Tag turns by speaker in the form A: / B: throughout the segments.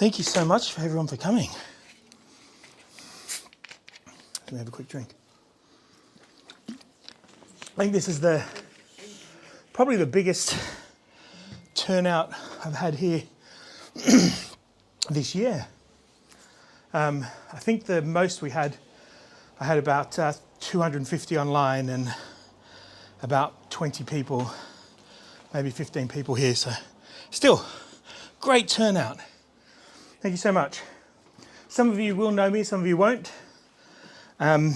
A: Thank you so much for everyone for coming. Let me have a quick drink. I think this is probably the biggest turnout I've had here this year. I think the most I had about 250 online and about 20 people, maybe 15 people here. So still, great turnout. Thank you so much. Some of you will know me, some of you won't. So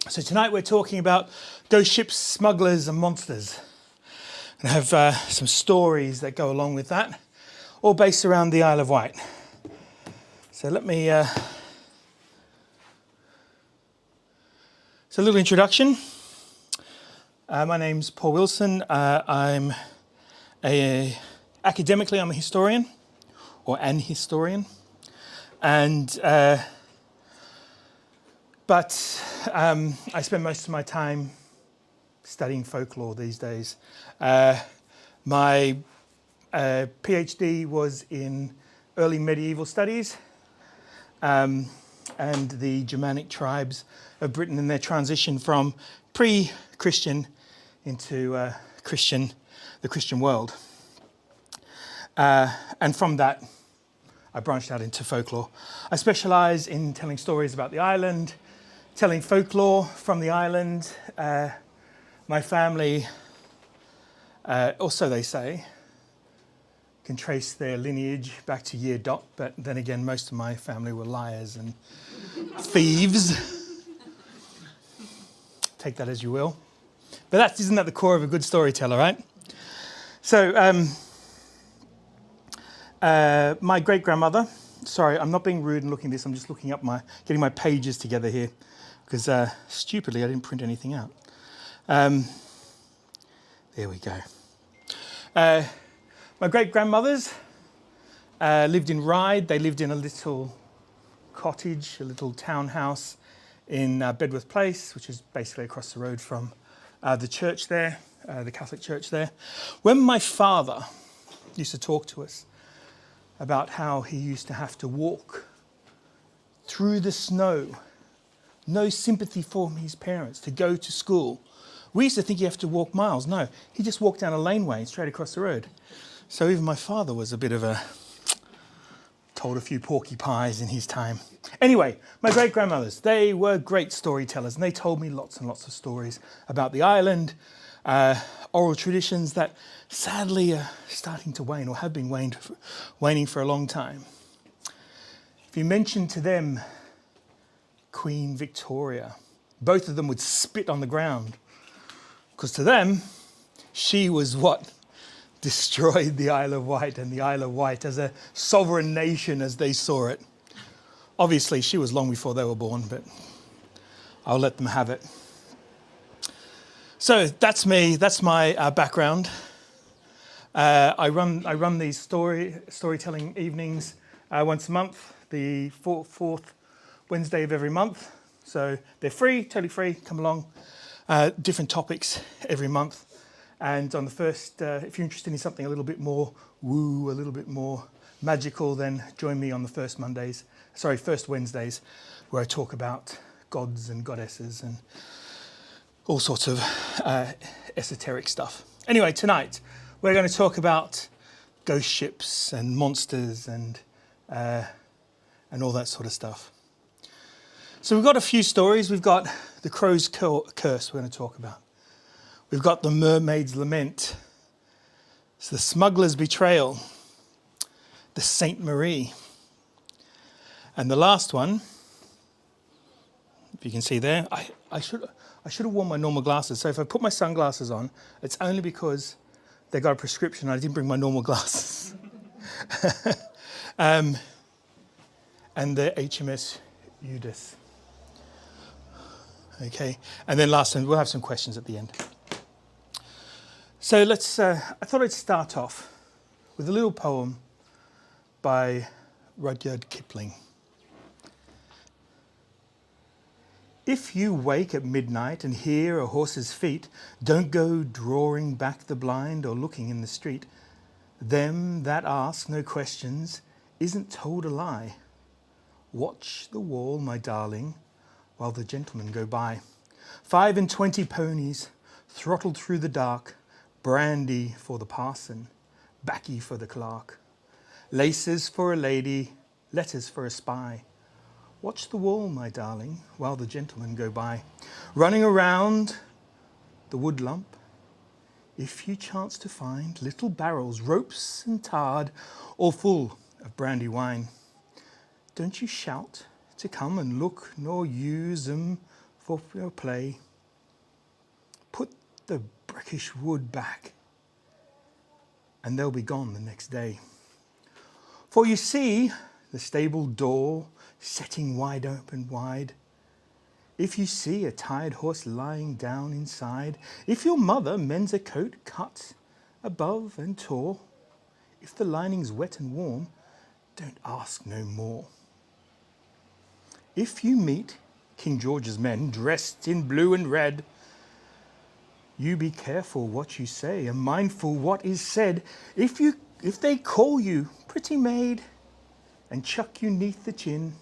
A: tonight we're talking about ghost ships, smugglers and monsters. And I have some stories that go along with that, all based around the Isle of Wight. So let me... So a little introduction. My name's Paul Wilson. Academically, I'm a historian, or an historian. And... But I spend most of my time studying folklore these days. My PhD was in early medieval studies and the Germanic tribes of Britain and their transition from pre-Christian into the Christian world. And from that, I branched out into folklore. I specialise in telling stories about the island, telling folklore from the island. My family, or so they say, can trace their lineage back to year dot, but then again, most of my family were liars and thieves. Take that as you will. But isn't that the core of a good storyteller, right? So, my great-grandmother, sorry, I'm not being rude and looking at this, I'm just getting my pages together here, because stupidly I didn't print anything out. There we go. My great-grandmothers lived in Ryde. They lived in a little cottage, a little townhouse in Bedworth Place, which is basically across the road from the church there, the Catholic church there. When my father used to talk to us about how he used to have to walk through the snow, no sympathy for his parents, to go to school. We used to think you have to walk miles. No, he just walked down a laneway straight across the road. So even my father was a bit of told a few porcupines in his time. Anyway, my great-grandmothers, they were great storytellers, and they told me lots and lots of stories about the island, oral traditions that sadly are starting to wane, or have been waning for a long time. If you mention to them Queen Victoria, both of them would spit on the ground, because to them, she was what destroyed the Isle of Wight and the Isle of Wight as a sovereign nation as they saw it. Obviously, she was long before they were born, but I'll let them have it. So that's me, that's my background. I run these storytelling evenings once a month, the fourth Wednesday of every month. So they're free, totally free, come along. Different topics every month. And on the first, if you're interested in something a little bit more woo, a little bit more magical, then join me on the first Wednesdays, where I talk about gods and goddesses and all sorts of esoteric stuff. Anyway, tonight we're going to talk about ghost ships and monsters and all that sort of stuff. So we've got a few stories. We've got the Crow's Curse we're going to talk about. We've got the Mermaid's Lament. It's the Smuggler's Betrayal. The Saint Marie. And the last one, if you can see there, I should have worn my normal glasses. So if I put my sunglasses on, it's only because they got a prescription. I didn't bring my normal glasses. And the HMS Eudes. Okay, and then last one, we'll have some questions at the end. So I thought I'd start off with a little poem by Rudyard Kipling. If you wake at midnight and hear a horse's feet, don't go drawing back the blind or looking in the street. Them that ask no questions isn't told a lie. Watch the wall, my darling, while the gentlemen go by. 25 ponies, throttled through the dark, Brandy for the parson, Baccy for the clerk. Laces for a lady, letters for a spy. Watch the wall, my darling, while the gentlemen go by. Running around the wood lump, if you chance to find little barrels, ropes and tarred, all full of brandy wine, don't you shout to come and look, nor use 'em for your play. Put the brackish wood back, and they'll be gone the next day. For you see the stable door setting wide open wide. If you see a tired horse lying down inside, if your mother mends a coat cut above and tore, if the lining's wet and warm, don't ask no more. If you meet King George's men dressed in blue and red, you be careful what you say and mindful what is said. If they call you pretty maid and chuck you 'neath the chin,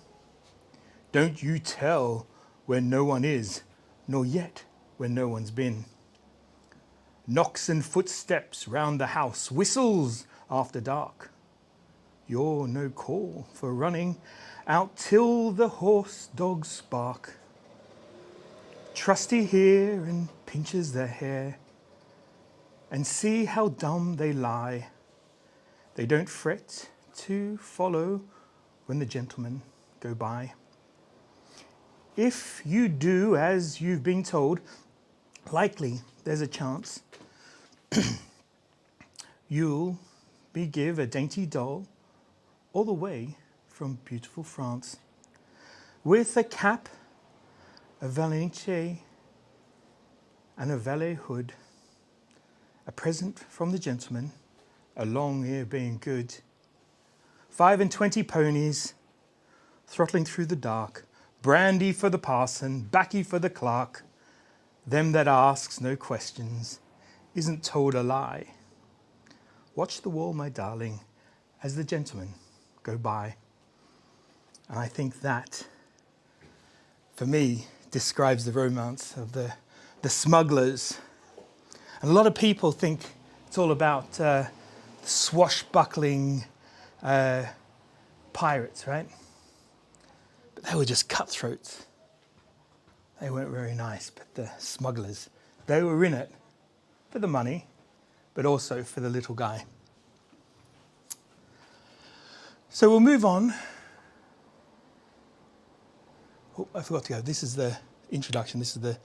A: don't you tell where no one is, nor yet where no one's been. Knocks and footsteps round the house, whistles after dark. You're no call for running out till the horse dogs bark. Trusty here and pinches their hair, and see how dumb they lie. They don't fret to follow when the gentlemen go by. If you do as you've been told, likely there's a chance you'll be give a dainty doll all the way from beautiful France, with a cap, a valise, and a valet hood, a present from the gentleman, a long ear being good. 25 ponies, throttling through the dark, Brandy for the parson, Baccy for the clerk. Them that asks no questions isn't told a lie. Watch the wall, my darling, as the gentlemen go by. And I think that, for me, describes the romance of the smugglers. And a lot of people think it's all about swashbuckling pirates, right? But they were just cutthroats. They weren't very nice, but the smugglers, they were in it for the money, but also for the little guy. So we'll move on. Oh, I forgot to go. This is the introduction. This is the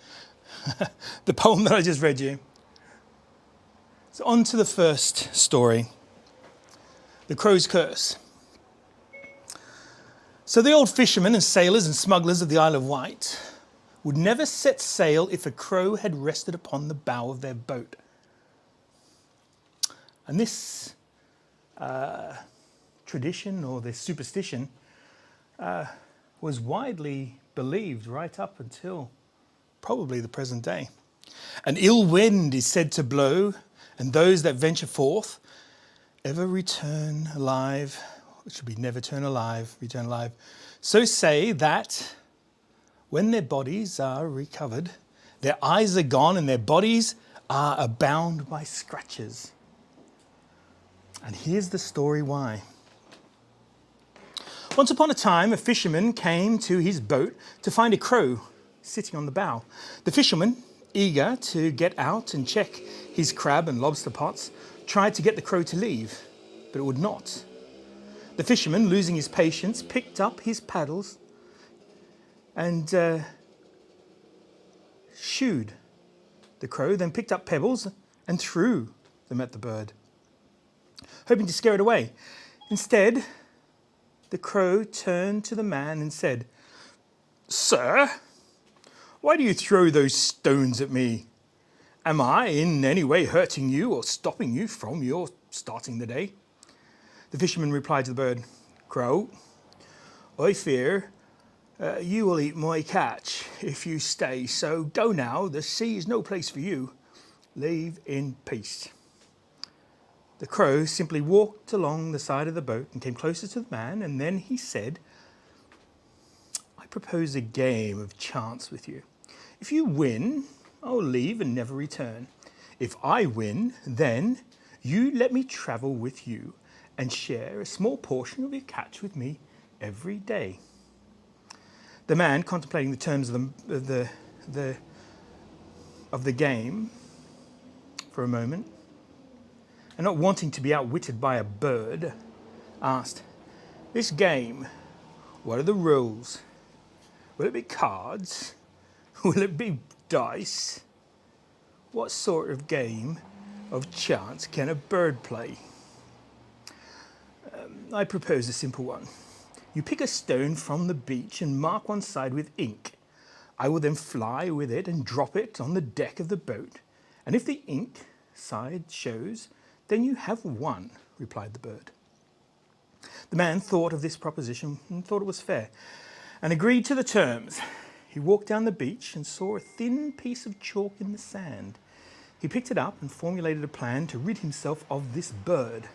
A: the poem that I just read you. So on to the first story, The Crow's Curse. So the old fishermen and sailors and smugglers of the Isle of Wight would never set sail if a crow had rested upon the bow of their boat. And this tradition, or this superstition, was widely believed right up until probably the present day. An ill wind is said to blow, and those that venture forth ever return alive. It should be never return alive. So say that when their bodies are recovered, their eyes are gone and their bodies are abound by scratches. And here's the story why. Once upon a time, a fisherman came to his boat to find a crow sitting on the bow. The fisherman, eager to get out and check his crab and lobster pots, tried to get the crow to leave, but it would not. The fisherman, losing his patience, picked up his paddles and shooed the crow, then picked up pebbles and threw them at the bird, hoping to scare it away. Instead, the crow turned to the man and said, "Sir, why do you throw those stones at me? Am I in any way hurting you or stopping you from your starting the day?" The fisherman replied to the bird, "Crow, I fear you will eat my catch if you stay, so go now, the sea is no place for you. Leave in peace." The crow simply walked along the side of the boat and came closer to the man, and then he said, "I propose a game of chance with you. If you win, I'll leave and never return. If I win, then you let me travel with you and share a small portion of your catch with me every day." The man, contemplating the terms of the game for a moment, and not wanting to be outwitted by a bird, asked, "This game, what are the rules? Will it be cards? Will it be dice? What sort of game of chance can a bird play?" "I propose a simple one. You pick a stone from the beach and mark one side with ink. I will then fly with it and drop it on the deck of the boat. And if the ink side shows, then you have won," replied the bird. The man thought of this proposition and thought it was fair, and agreed to the terms. He walked down the beach and saw a thin piece of chalk in the sand. He picked it up and formulated a plan to rid himself of this bird.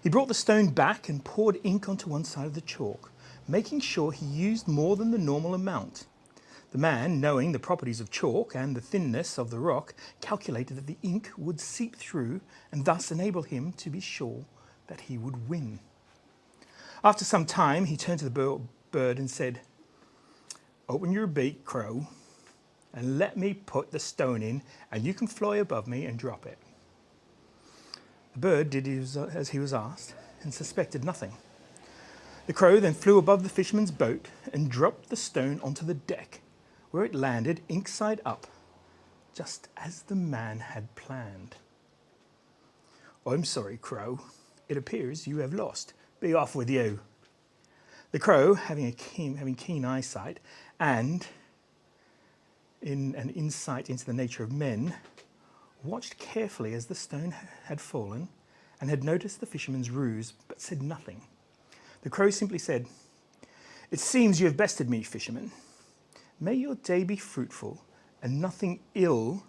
A: He brought the stone back and poured ink onto one side of the chalk, making sure he used more than the normal amount. The man, knowing the properties of chalk and the thinness of the rock, calculated that the ink would seep through and thus enable him to be sure that he would win. After some time, he turned to the bird and said, "Open your beak, crow, and let me put the stone in, and you can fly above me and drop it." The bird did as he was asked and suspected nothing. The crow then flew above the fisherman's boat and dropped the stone onto the deck, where it landed ink side up, just as the man had planned. "I'm sorry, crow. It appears you have lost. Be off with you." The crow, having keen eyesight and in an insight into the nature of men, watched carefully as the stone had fallen and had noticed the fisherman's ruse, but said nothing. The crow simply said, "It seems you have bested me, fisherman. May your day be fruitful and nothing ill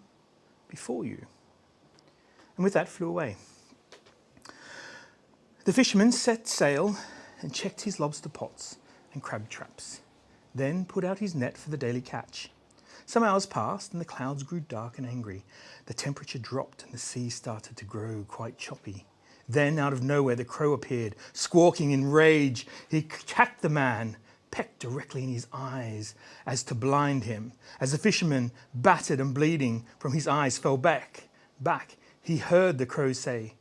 A: befall you." And with that flew away. The fisherman set sail and checked his lobster pots and crab traps, then put out his net for the daily catch. Some hours passed and the clouds grew dark and angry. The temperature dropped and the sea started to grow quite choppy. Then, out of nowhere, the crow appeared, squawking in rage. He attacked the man, pecked directly in his eyes as to blind him. As the fisherman, battered and bleeding from his eyes, fell back, he heard the crow say,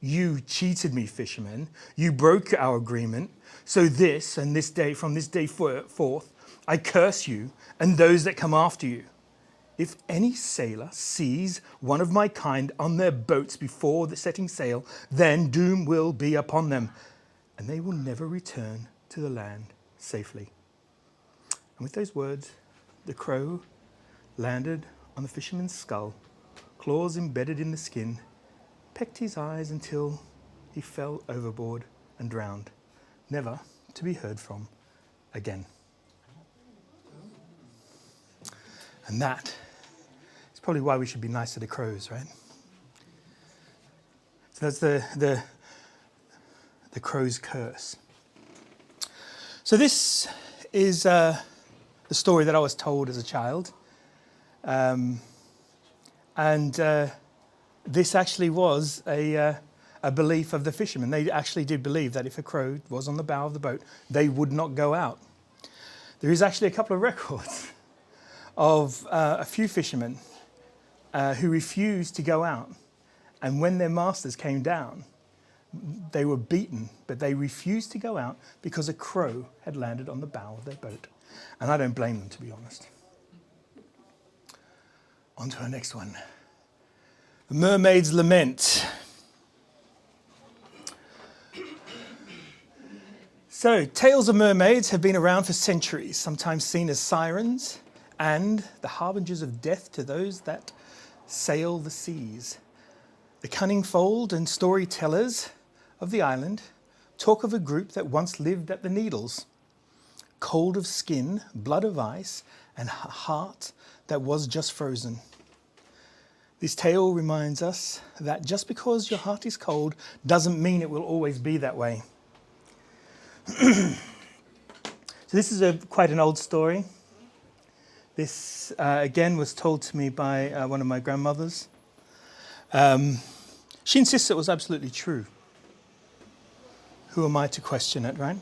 A: "You cheated me, fisherman. You broke our agreement. So from this day forth, I curse you and those that come after you. If any sailor sees one of my kind on their boats before the setting sail, then doom will be upon them, and they will never return to the land safely." And with those words, the crow landed on the fisherman's skull, claws embedded in the skin, pecked his eyes until he fell overboard and drowned, never to be heard from again. And that is probably why we should be nicer to crows, right? So that's the crow's curse. So this is the story that I was told as a child. This actually was a belief of the fishermen. They actually did believe that if a crow was on the bow of the boat, they would not go out. There is actually a couple of records of a few fishermen who refused to go out. And when their masters came down, they were beaten, but they refused to go out because a crow had landed on the bow of their boat. And I don't blame them, to be honest. On to our next one. The Mermaid's Lament. So, tales of mermaids have been around for centuries, sometimes seen as sirens and the harbingers of death to those that sail the seas. The cunning fold and storytellers of the island talk of a group that once lived at the Needles, cold of skin, blood of ice, and a heart that was just frozen. This tale reminds us that just because your heart is cold doesn't mean it will always be that way. So this is quite an old story. This, again, was told to me by one of my grandmothers. She insists it was absolutely true. Who am I to question it, right?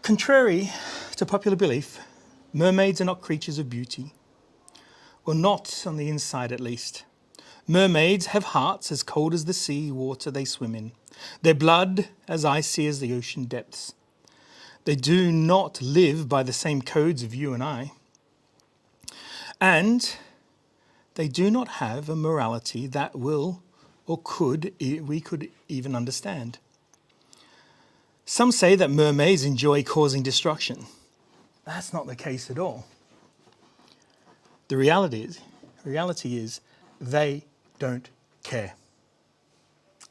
A: Contrary to popular belief, mermaids are not creatures of beauty, or not on the inside at least. Mermaids have hearts as cold as the sea water they swim in, their blood as icy as the ocean depths. They do not live by the same codes of you and I, and they do not have a morality that we could even understand. Some say that mermaids enjoy causing destruction. That's not the case at all. The reality is they don't care.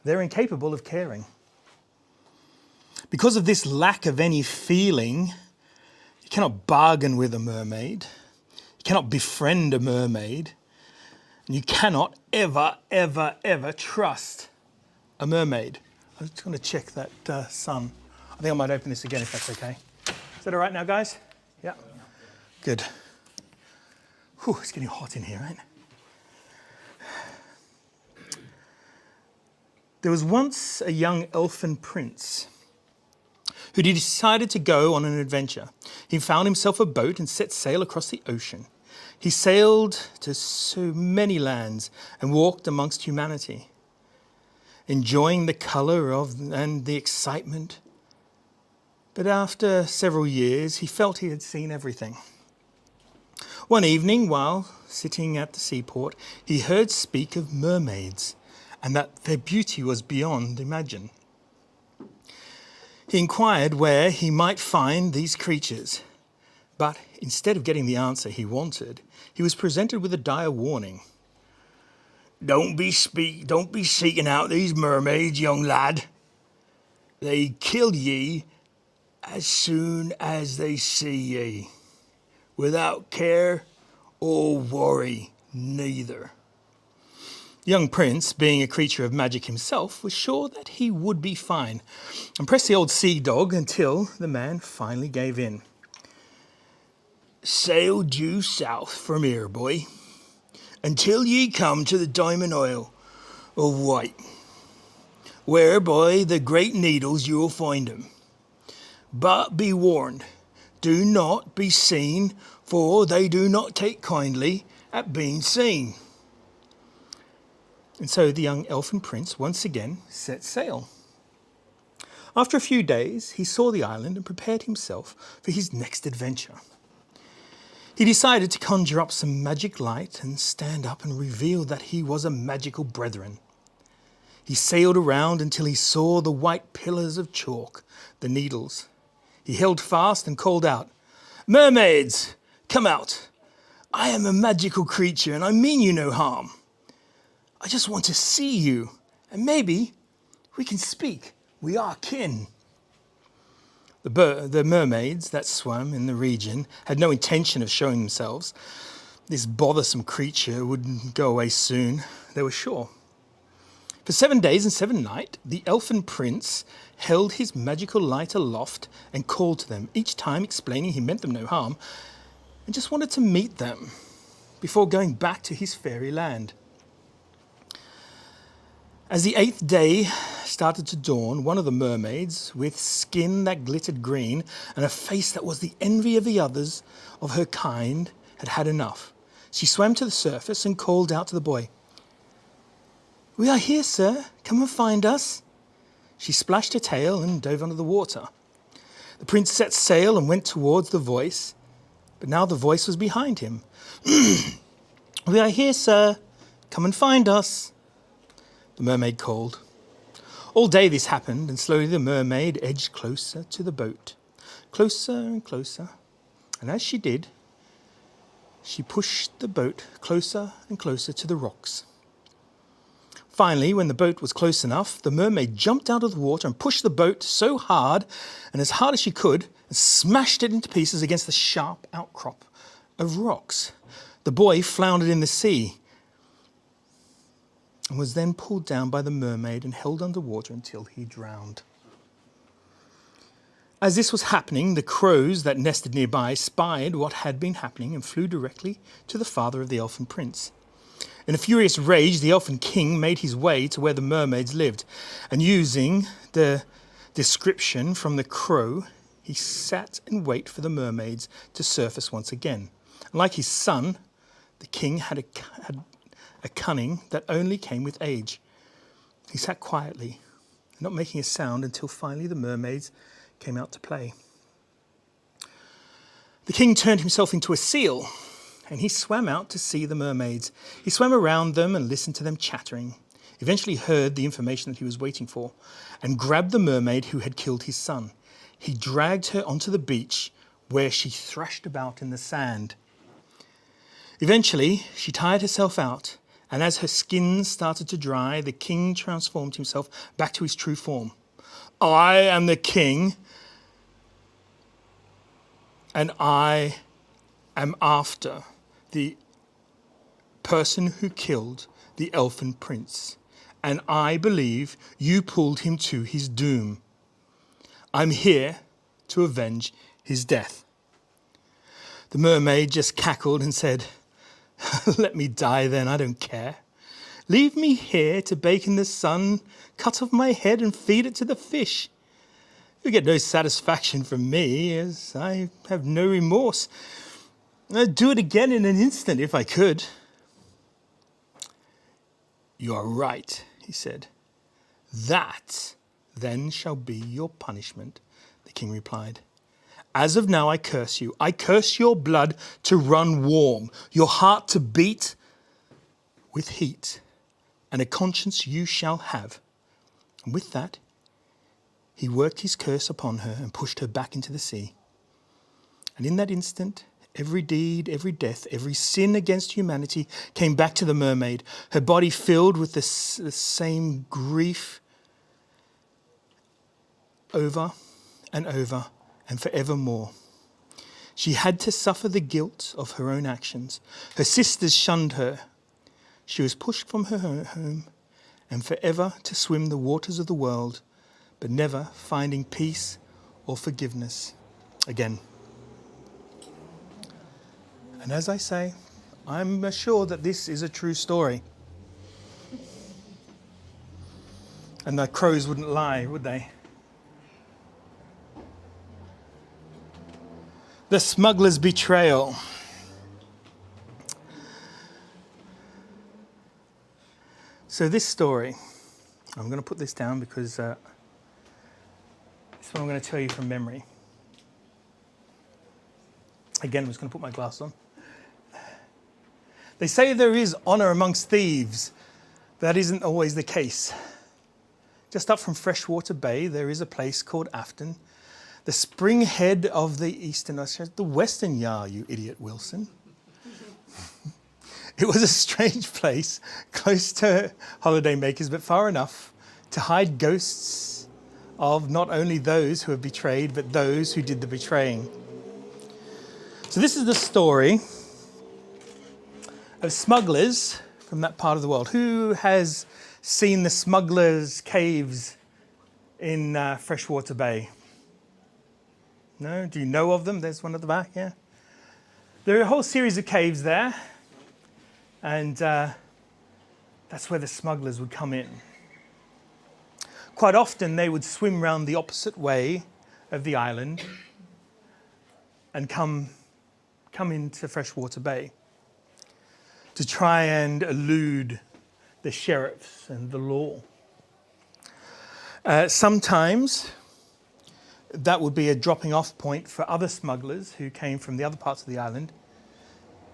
A: They're incapable of caring. Because of this lack of any feeling, you cannot bargain with a mermaid, you cannot befriend a mermaid, and you cannot ever, ever, ever trust a mermaid. I'm just going to check that sun. I think I might open this again if that's okay. Is that all right now, guys? Yeah? Good. Whew, it's getting hot in here, right? There was once a young elfin prince who decided to go on an adventure. He found himself a boat and set sail across the ocean. He sailed to so many lands and walked amongst humanity, enjoying the colour and the excitement. But after several years, he felt he had seen everything. One evening, while sitting at the seaport, he heard speak of mermaids and that their beauty was beyond imagine. He inquired where he might find these creatures, but instead of getting the answer he wanted, he was presented with a dire warning. Don't be seeking out these mermaids, young lad. They kill ye as soon as they see ye, without care or worry neither. The young prince, being a creature of magic himself, was sure that he would be fine, and pressed the old sea dog until the man finally gave in. Sail due south from here, boy, until ye come to the diamond Isle of Wight, where by the great needles you will find them. But be warned, do not be seen, for they do not take kindly at being seen. And so the young elfin prince once again set sail. After a few days, he saw the island and prepared himself for his next adventure. He decided to conjure up some magic light and stand up and reveal that he was a magical brethren. He sailed around until he saw the white pillars of chalk, the needles. He held fast and called out, Mermaids, come out. I am a magical creature and I mean you no harm. I just want to see you and maybe we can speak. We are kin. The mermaids that swam in the region had no intention of showing themselves. This bothersome creature would go away soon, they were sure. For 7 days and 7 nights, the elfin prince held his magical light aloft and called to them, each time explaining he meant them no harm and just wanted to meet them before going back to his fairy land. As the 8th day started to dawn, one of the mermaids, with skin that glittered green and a face that was the envy of the others of her kind, had had enough. She swam to the surface and called out to the boy, We are here, sir. Come and find us. She splashed her tail and dove under the water. The prince set sail and went towards the voice, but now the voice was behind him. We are here, sir. Come and find us. The mermaid called. All day this happened, and slowly the mermaid edged closer to the boat, closer and closer. And as she did, she pushed the boat closer and closer to the rocks. Finally, when the boat was close enough, the mermaid jumped out of the water and pushed the boat so hard and as hard as she could and smashed it into pieces against the sharp outcrop of rocks. The boy floundered in the sea and was then pulled down by the mermaid and held underwater until he drowned. As this was happening, the crows that nested nearby spied what had been happening and flew directly to the father of the elfin prince. In a furious rage, the elfin king made his way to where the mermaids lived, and using the description from the crow, he sat and waited for the mermaids to surface once again. Like his son, the king had a cunning that only came with age. He sat quietly, not making a sound until finally the mermaids came out to play. The king turned himself into a seal, and he swam out to see the mermaids. He swam around them and listened to them chattering. Eventually heard the information that he was waiting for, and grabbed the mermaid who had killed his son. He dragged her onto the beach, where she thrashed about in the sand. Eventually, she tired herself out, and as her skin started to dry, the king transformed himself back to his true form. I am the king, and I am after the person who killed the elfin prince, and I believe you pulled him to his doom. I'm here to avenge his death. The mermaid just cackled and said, let me die then, I don't care. Leave me here to bake in the sun, cut off my head and feed it to the fish. You get no satisfaction from me, as I have no remorse. I'd do it again in an instant if I could. You are right, he said. That then shall be your punishment, the king replied. As of now I curse you. I curse your blood to run warm, your heart to beat with heat, and a conscience you shall have. And with that, he worked his curse upon her and pushed her back into the sea. And in that instant, every deed, every death, every sin against humanity came back to the mermaid, her body filled with the same grief over and over and forevermore. She had to suffer the guilt of her own actions. Her sisters shunned her. She was pushed from her home and forever to swim the waters of the world, but never finding peace or forgiveness again. And as I say, I'm assured that this is a true story. And the crows wouldn't lie, would they? The smuggler's betrayal. So this story, I'm going to put this down because this one I'm going to tell you from memory. Again, I'm just going to put my glass on. They say there is honour amongst thieves. That isn't always the case. Just up from Freshwater Bay, there is a place called Afton, the spring head of the eastern, the western Yar, you idiot Wilson. It was a strange place, close to holiday makers, but far enough to hide ghosts of not only those who have betrayed, but those who did the betraying. So this is the story of smugglers from that part of the world. Who has seen the smugglers' caves in Freshwater Bay? No? Do you know of them? There's one at the back, yeah? There are a whole series of caves there, and that's where the smugglers would come in. Quite often they would swim round the opposite way of the island and come into Freshwater Bay to try and elude the sheriffs and the law. Sometimes that would be a dropping off point for other smugglers who came from the other parts of the island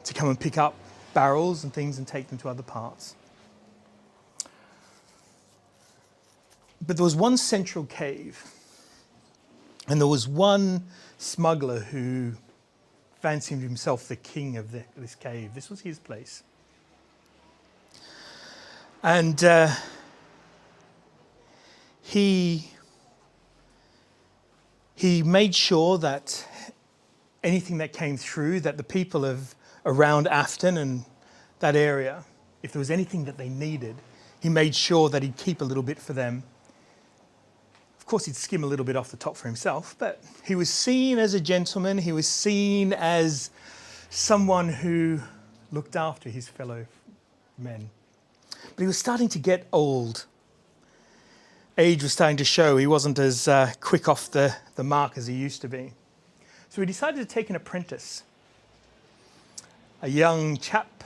A: to come and pick up barrels and things and take them to other parts. But there was one central cave, and there was one smuggler who fancied himself the king of this cave. This was his place. And he made sure that anything that came through, that the people of around Afton and that area, if there was anything that they needed, he made sure that he'd keep a little bit for them. Of course, he'd skim a little bit off the top for himself, but he was seen as a gentleman. He was seen as someone who looked after his fellow men. But he was starting to get old. Age was starting to show. He wasn't as quick off the mark as he used to be. So he decided to take an apprentice, a young chap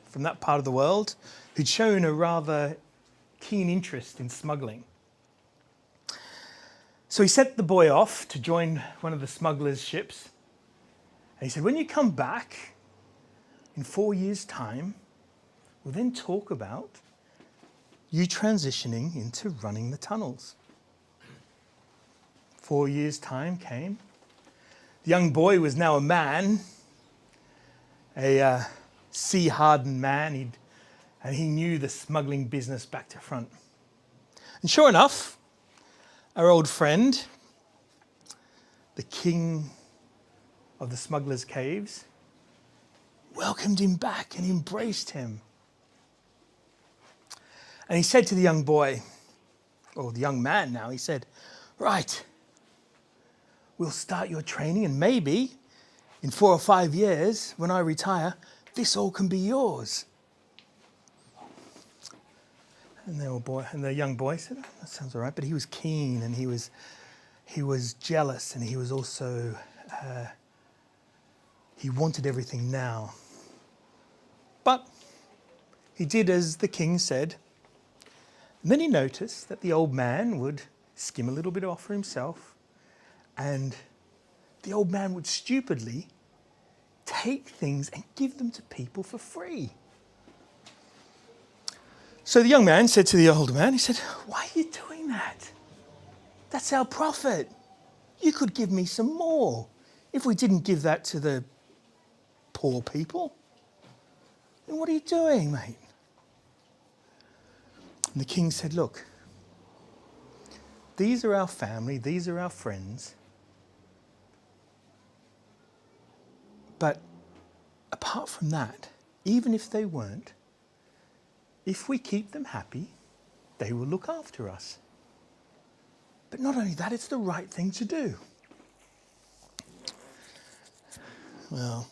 A: from that part of the world who'd shown a rather keen interest in smuggling. So he sent the boy off to join one of the smugglers' ships. And he said, when you come back in 4 years' time, we'll then talk about you transitioning into running the tunnels. 4 years' time came. The young boy was now a man, a sea-hardened man, and he knew the smuggling business back to front. And sure enough, our old friend, the king of the smugglers' caves, welcomed him back and embraced him. And he said to the young boy, or the young man now, he said, right, we'll start your training, and maybe in 4 or 5 years, when I retire, this all can be yours. And the young boy said, oh, that sounds all right. But he was keen, and he was jealous, and he was also, he wanted everything now. But he did as the king said. And then he noticed that the old man would skim a little bit off for himself, and the old man would stupidly take things and give them to people for free. So the young man said to the older man, he said, why are you doing that? That's our profit. You could give me some more if we didn't give that to the poor people. Then what are you doing, mate? And the king said, look, these are our family, these are our friends. But apart from that, even if they weren't, if we keep them happy, they will look after us. But not only that, it's the right thing to do. Well,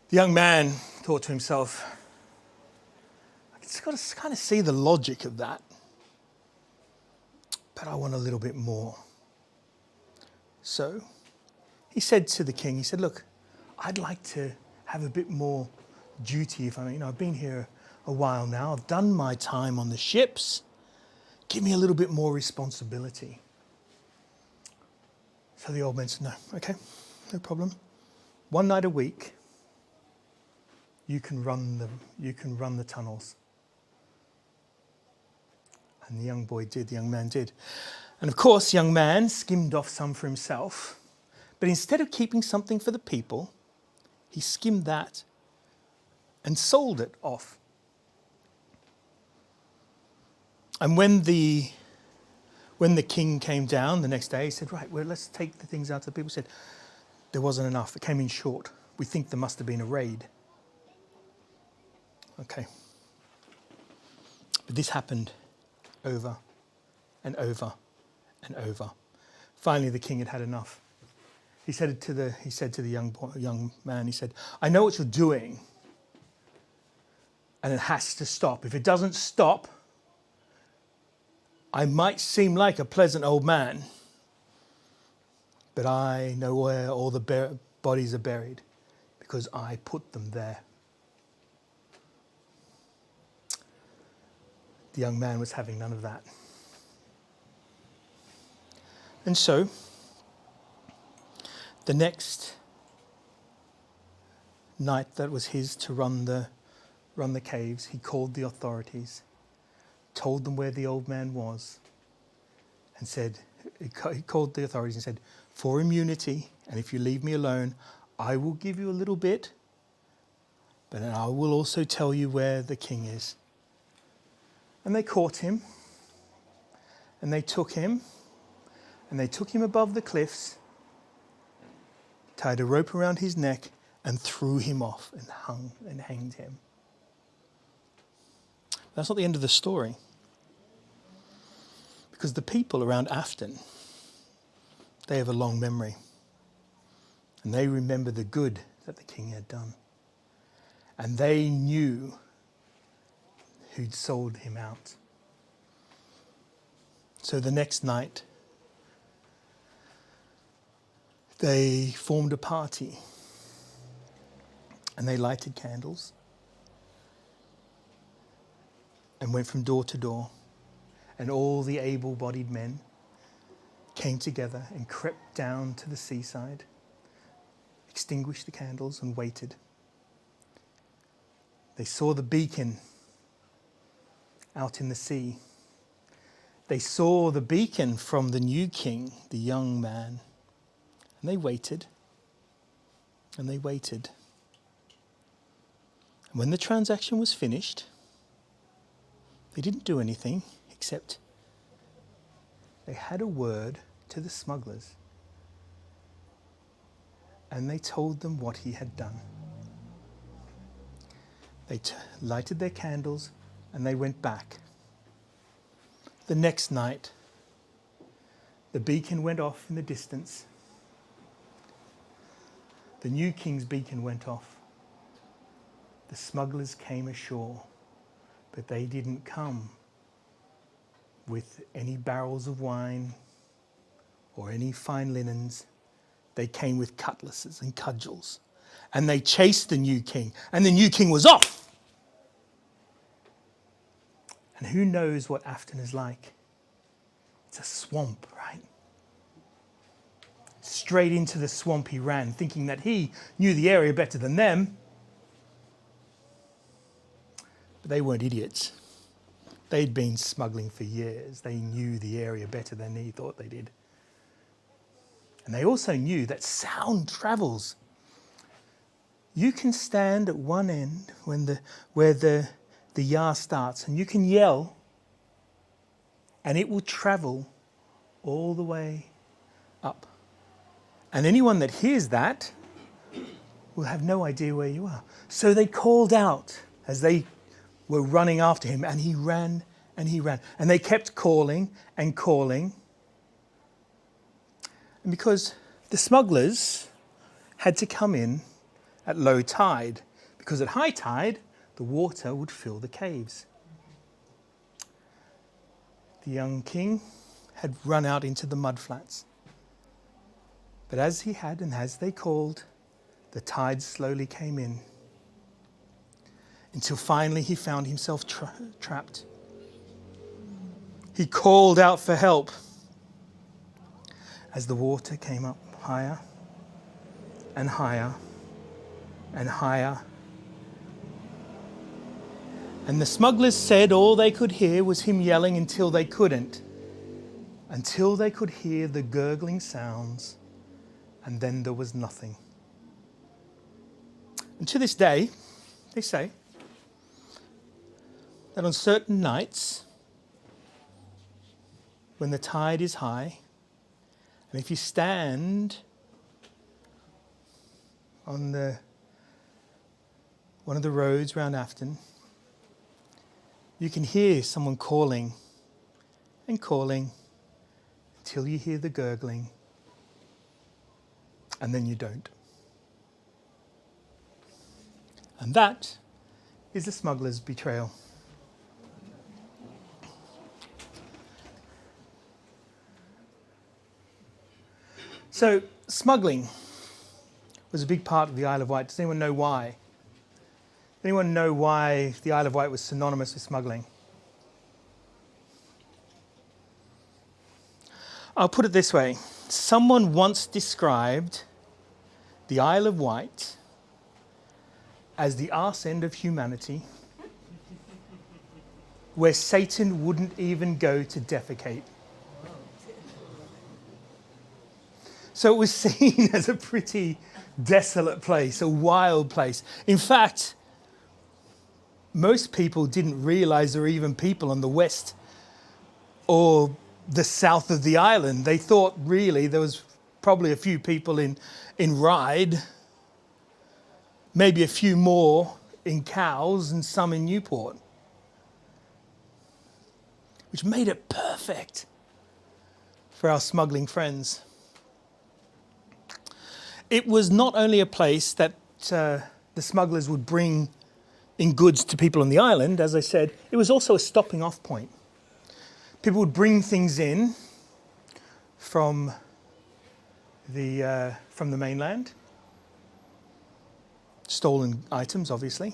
A: the young man thought to himself, I just got to kind of see the logic of that. But I want a little bit more. So he said to the king, he said, look, I'd like to have a bit more duty. I've been here a while now. I've done my time on the ships. Give me a little bit more responsibility. So the old man said, no, okay, no problem. 1 night a week, you can run the tunnels. And the young man did. And of course, the young man skimmed off some for himself. But instead of keeping something for the people, he skimmed that and sold it off. And when the king came down the next day, he said, right, well, let's take the things out to the people. He said, there wasn't enough. It came in short. We think there must have been a raid. Okay. But this happened over and over and over. Finally, the king had had enough. He said to the young man, he said, I know what you're doing, and it has to stop. If it doesn't stop, I might seem like a pleasant old man, but I know where all the bodies are buried because I put them there. The young man was having none of that. And so, the next night that was his to run the caves, he called the authorities, told them where the old man was, and said, he called the authorities and said, for immunity, and if you leave me alone, I will give you a little bit, but then I will also tell you where the king is. And they caught him, and they took him above the cliffs, tied a rope around his neck, and threw him off and hanged him. That's not the end of the story. Because the people around Afton, they have a long memory. And they remember the good that the king had done. And they knew who'd sold him out. So the next night, they formed a party. And they lighted candles. And went from door to door. And all the able-bodied men came together and crept down to the seaside, extinguished the candles and waited. They saw the beacon out in the sea. They saw the beacon from the new king, the young man. And they waited. And they waited. And when the transaction was finished, they didn't do anything except they had a word to the smugglers. And they told them what he had done. They lighted their candles and they went back. The next night, the beacon went off in the distance. The new king's beacon went off. The smugglers came ashore, but they didn't come with any barrels of wine or any fine linens. They came with cutlasses and cudgels. And they chased the new king. And the new king was off. And who knows what Afton is like? It's a swamp, right? Straight into the swamp he ran, thinking that he knew the area better than them. But they weren't idiots. They'd been smuggling for years. They knew the area better than he thought they did. And they also knew that sound travels. You can stand at one end where the yard starts, and you can yell, and it will travel all the way up. And anyone that hears that will have no idea where you are. So they called out as they were running after him, and he ran and he ran. And they kept calling and calling. And because the smugglers had to come in at low tide, because at high tide, the water would fill the caves. The young king had run out into the mudflats. But as he had and as they called, the tide slowly came in, until finally he found himself trapped. He called out for help as the water came up higher and higher and higher. And the smugglers said all they could hear was him yelling until they could hear the gurgling sounds, and then there was nothing. And to this day, they say that on certain nights, when the tide is high, and if you stand on one of the roads round Afton, you can hear someone calling and calling until you hear the gurgling, and then you don't. And that is the smuggler's betrayal. So, smuggling was a big part of the Isle of Wight. Does anyone know why? Anyone know why the Isle of Wight was synonymous with smuggling? I'll put it this way. Someone once described the Isle of Wight as the arse end of humanity, where Satan wouldn't even go to defecate. So it was seen as a pretty desolate place, a wild place. In fact, most people didn't realize there were even people on the west or the south of the island. They thought really there was probably a few people in Ryde, maybe a few more in Cowes and some in Newport, which made it perfect for our smuggling friends. It was not only a place that the smugglers would bring in goods to people on the island, as I said, it was also a stopping off point. People would bring things in from the mainland, stolen items, obviously,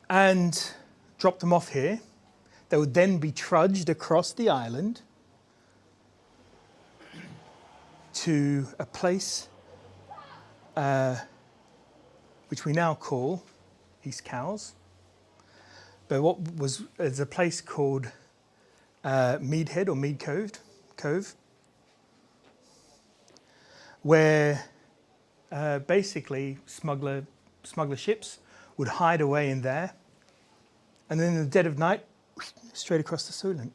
A: and drop them off here. They would then be trudged across the island to a place which we now call East Cowes, but what was is a place called Meadhead or Mead Cove, where basically smuggler ships would hide away in there, and then in the dead of night, straight across the Solent.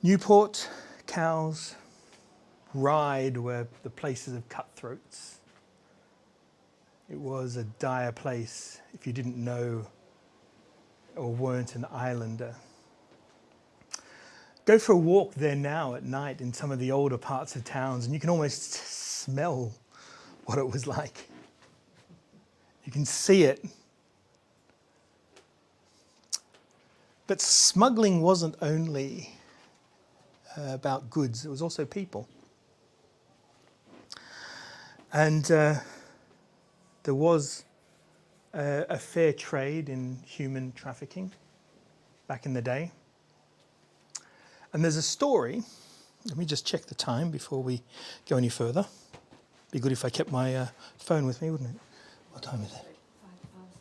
A: Newport, Cowes, Ryde were the places of cutthroats. It was a dire place if you didn't know or weren't an islander. Go for a walk there now at night in some of the older parts of towns and you can almost smell what it was like. You can see it. But smuggling wasn't only about goods, it was also people. And there was a fair trade in human trafficking back in the day. And there's a story, let me just check the time before we go any further. Be good if I kept my phone with me, wouldn't it? What time is it?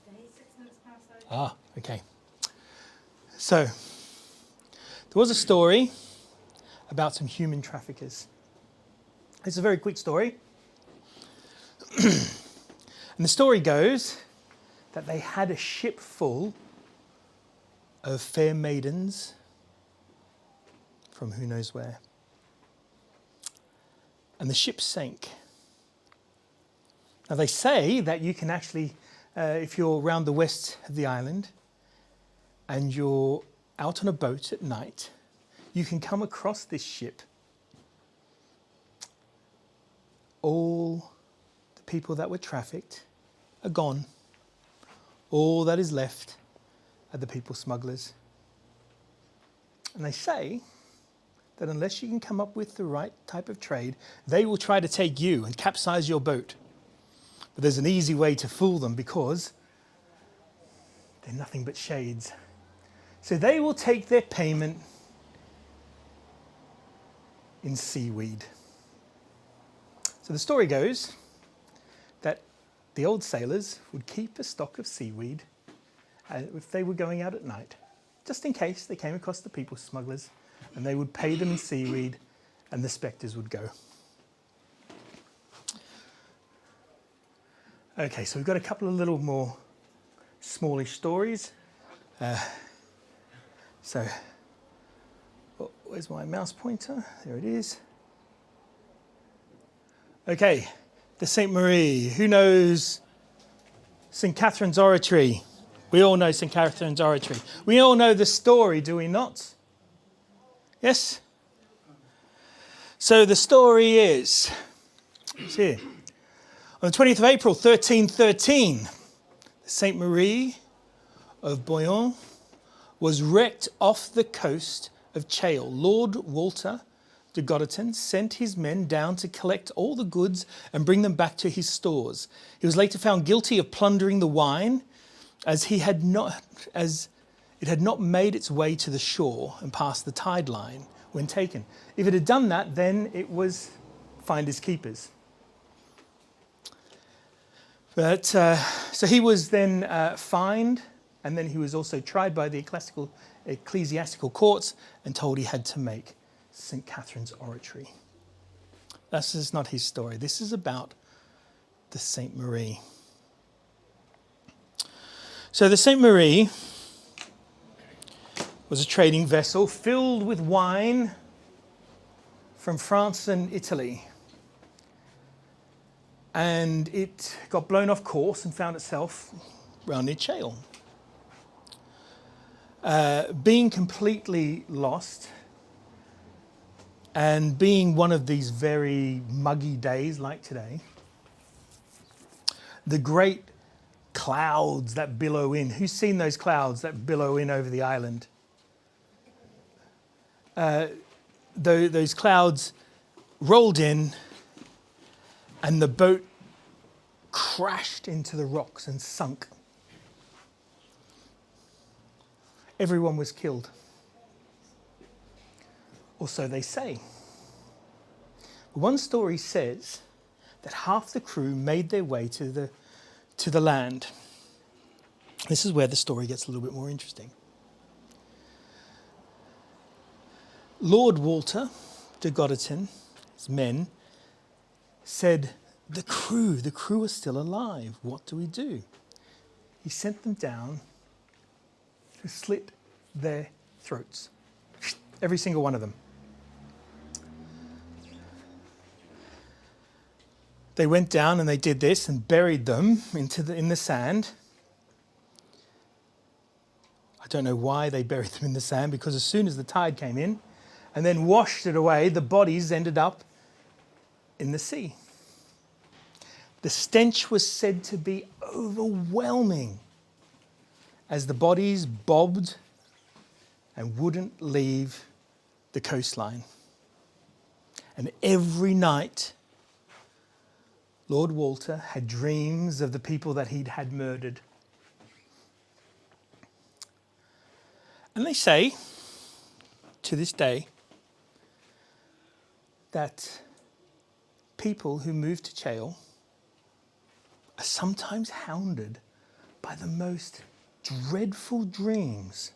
B: 8, 6 minutes past 8.
A: Ah, okay. So, there was a story about some human traffickers. It's a very quick story. And the story goes that they had a ship full of fair maidens from who knows where. And the ship sank. Now they say that you can actually, if you're around the west of the island and you're out on a boat at night, you can come across this ship. All the people that were trafficked are gone. All that is left are the people smugglers. And they say that unless you can come up with the right type of trade, they will try to take you and capsize your boat. But there's an easy way to fool them because they're nothing but shades. So they will take their payment in seaweed. So the story goes that the old sailors would keep a stock of seaweed if they were going out at night, just in case they came across the people smugglers, and they would pay them in seaweed and the spectres would go. Okay, so we've got a couple of little more smallish stories. Where's my mouse pointer? There it is. Okay, the St. Marie. Who knows St. Catherine's Oratory? We all know St. Catherine's Oratory. We all know the story, do we not? Yes? So the story is, it's here. On the 20th of April, 1313, the St. Marie of Bouillon was wrecked off the coast of Chale. Lord Walter de Godderton sent his men down to collect all the goods and bring them back to his stores. He was later found guilty of plundering the wine as it had not made its way to the shore and past the tide line when taken. If it had done that, then it was finders keepers. But so he was then fined, and then he was also tried by the ecclesiastical courts and told he had to make St. Catherine's Oratory. This is not his story. This is about the St. Marie. So the St. Marie was a trading vessel filled with wine from France and Italy. And it got blown off course and found itself round near Chale. Being completely lost and being one of these very muggy days like today, the great clouds that billow in. Who's seen those clouds that billow in over the island? Those clouds rolled in and the boat crashed into the rocks and sunk. Everyone was killed. Or so they say. One story says that half the crew made their way to the land. This is where the story gets a little bit more interesting. Lord Walter de Godderton, his men, said, the crew are still alive. What do we do? He sent them down to slit their throats. Every single one of them. They went down and they did this and buried them in the sand. I don't know why they buried them in the sand, because as soon as the tide came in and then washed it away, the bodies ended up in the sea. The stench was said to be overwhelming as the bodies bobbed and wouldn't leave the coastline. And every night, Lord Walter had dreams of the people that he'd had murdered. And they say, to this day, that people who move to Chale are sometimes hounded by the most dreadful dreams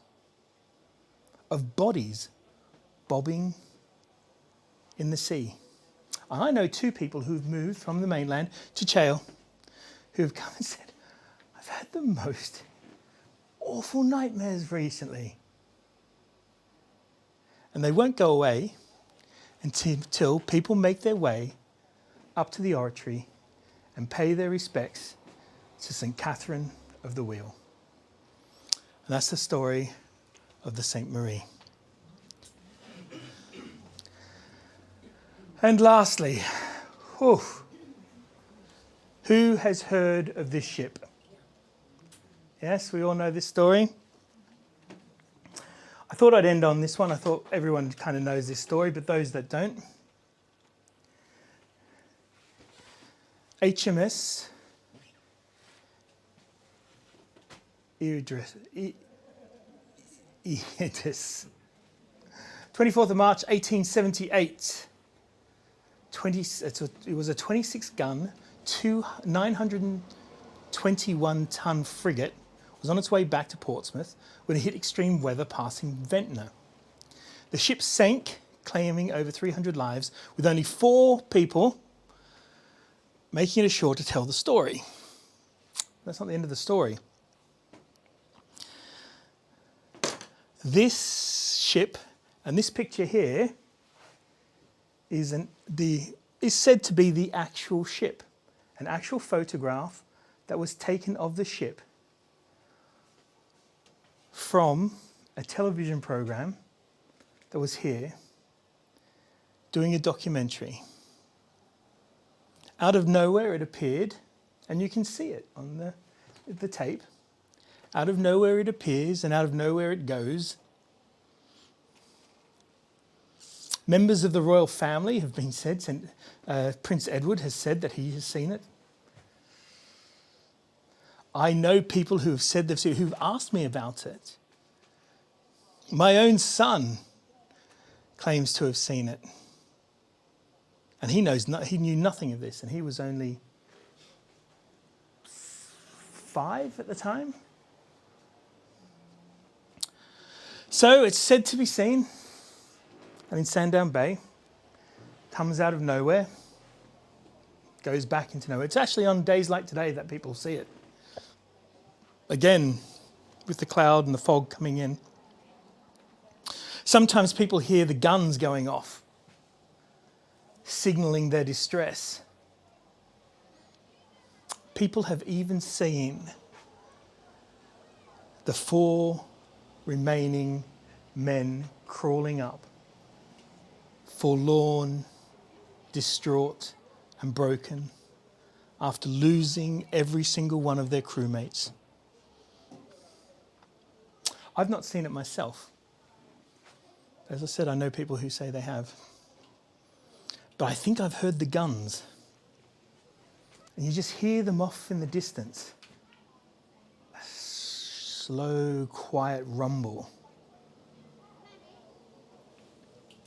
A: of bodies bobbing in the sea. I know two people who've moved from the mainland to Chale who have come and said, I've had the most awful nightmares recently. And they won't go away until people make their way up to the oratory and pay their respects to St. Catherine of the Wheel. And that's the story of the St. Marie. And lastly, who has heard of this ship? Yes, we all know this story. I thought I'd end on this one. I thought everyone kind of knows this story, but those that don't. HMS Eidris, 24th of March 1878. It was a 26-gun, 921-ton frigate. Was on its way back to Portsmouth when it hit extreme weather passing Ventnor. The ship sank, claiming over 300 lives, with only 4 people making it ashore to tell the story. That's not the end of the story. This ship and this picture here is said to be the actual ship, an actual photograph that was taken of the ship from a television program that was here doing a documentary. Out of nowhere it appeared, and you can see it on the tape. Out of nowhere it appears and out of nowhere it goes. Members of the royal family have been said, Prince Edward has said that he has seen it. I know people who have said they've seen it, who've asked me about it. My own son claims to have seen it. And he knew nothing of this, and he was only 5 at the time. So it's said to be seen, and in Sandown Bay, comes out of nowhere, goes back into nowhere. It's actually on days like today that people see it. Again, with the cloud and the fog coming in. Sometimes people hear the guns going off, signalling their distress. People have even seen the 4 remaining men crawling up, forlorn, distraught, and broken, after losing every single one of their crewmates. I've not seen it myself. As I said, I know people who say they have. But I think I've heard the guns. And you just hear them off in the distance. A slow, quiet rumble.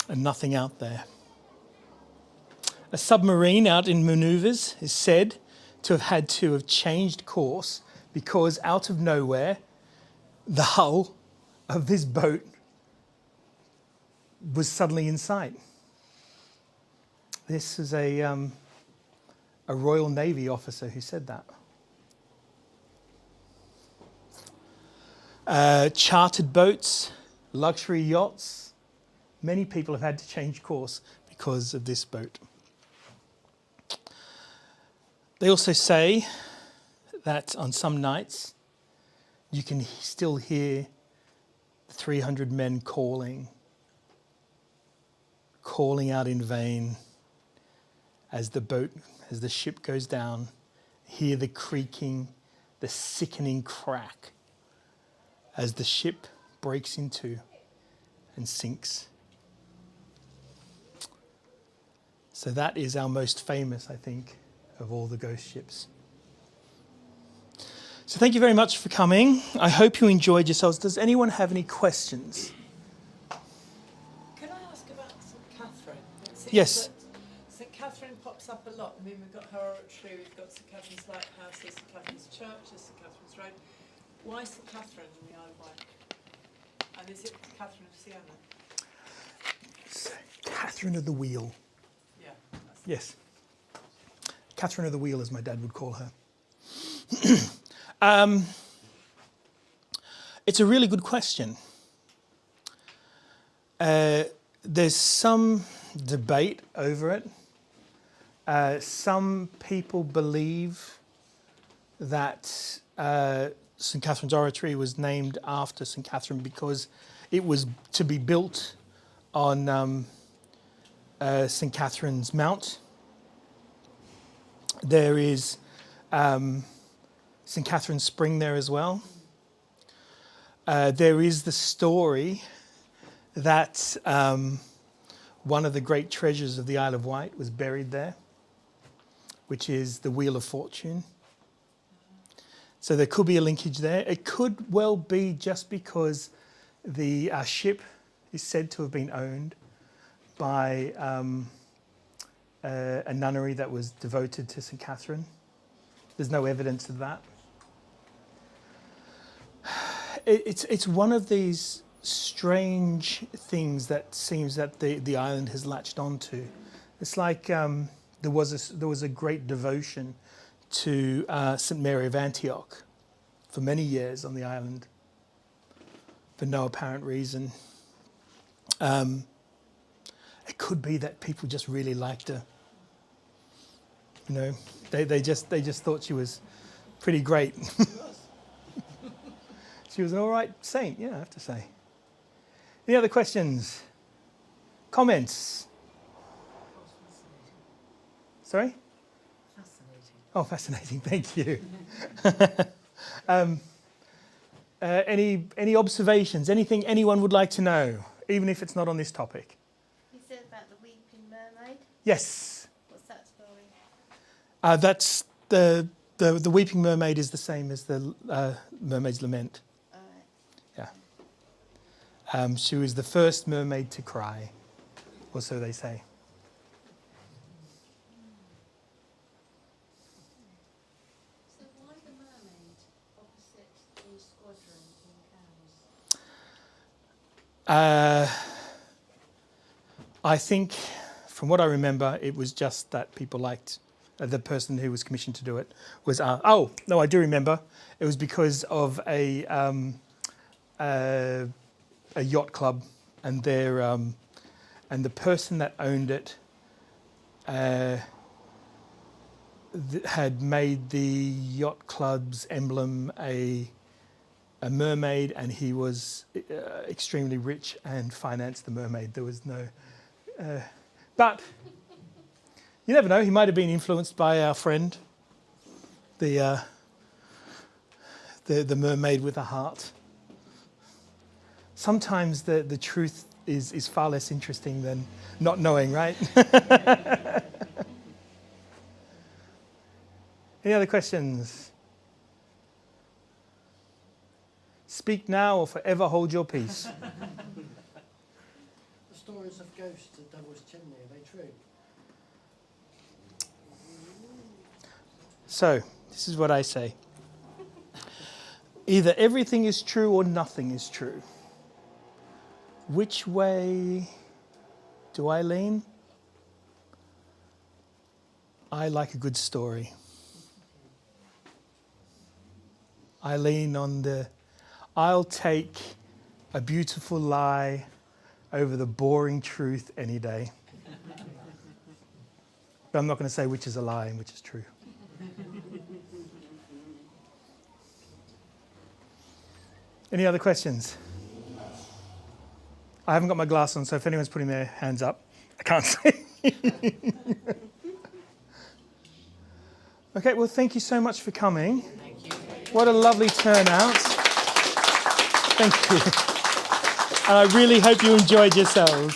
A: And nothing out there. A submarine out in manoeuvres is said to have changed course because out of nowhere, the hull of this boat was suddenly in sight. This is a Royal Navy officer who said that. Chartered boats, luxury yachts. Many people have had to change course because of this boat. They also say that on some nights you can still hear 300 men calling out in vain as the ship goes down. Hear the creaking, the sickening crack as the ship breaks into and sinks. So that is our most famous, I think, of all the ghost ships. So thank you very much for coming. I hope you enjoyed yourselves. Does anyone have any questions?
C: Can I ask about St Catherine? It seems
A: Yes.
C: that St Catherine pops up a lot. I mean, we've got her oratory, we've got St Catherine's Lighthouse, there's St Catherine's Church, there's St Catherine's Road. Why St Catherine in the Isle of Wight? And is it Catherine of Siena?
A: Catherine of the Wheel.
C: Yeah.
A: Yes. Catherine of the Wheel, as my dad would call her. It's a really good question. There's some debate over it. Some people believe that St Catherine's Oratory was named after St Catherine because it was to be built on St Catherine's Mount. There is St Catherine's Spring there as well. There is the story that one of the great treasures of the Isle of Wight was buried there, which is the Wheel of Fortune. So there could be a linkage there. It could well be just because the ship is said to have been owned by a nunnery that was devoted to St Catherine. There's no evidence of that. It's one of these strange things that seems that the island has latched onto. It's like there was a great devotion to St Mary of Antioch for many years on the island for no apparent reason. It could be that people just really liked her. You know, they just thought she was pretty great. She was an all right saint, yeah, I have to say. Any other questions? Comments? Sorry?
C: Fascinating.
A: Oh, fascinating, thank you. Any observations? Anything anyone would like to know, even if it's not on this topic?
B: You said about the Weeping Mermaid.
A: Yes.
B: What's that story?
A: That's the Weeping Mermaid is the same as the Mermaid's Lament.
B: All right.
A: Yeah. She was the first mermaid to cry, or so they say.
B: So why the mermaid opposite the squadron in Cowes?
A: I think, from what I remember, it was just that people liked the person who was commissioned to do it was. Oh no, I do remember. It was because of a yacht club and the person that owned it had made the yacht club's emblem a mermaid, and he was extremely rich and financed the Mermaid. There was no... but you never know, he might have been influenced by our friend, the mermaid with a heart. Sometimes the truth is far less interesting than not knowing, right? Any other questions? Speak now or forever hold your peace.
D: The stories of ghosts at Devil's Chimney, are they true?
A: So, this is what I say. Either everything is true or nothing is true. Which way do I lean? I like a good story. I lean on I'll take a beautiful lie over the boring truth any day. But I'm not going to say which is a lie and which is true. Any other questions? I haven't got my glass on, so if anyone's putting their hands up, I can't see. Okay, well, thank you so much for coming.
D: Thank you.
A: What a lovely turnout. Thank you. And I really hope you enjoyed yourselves.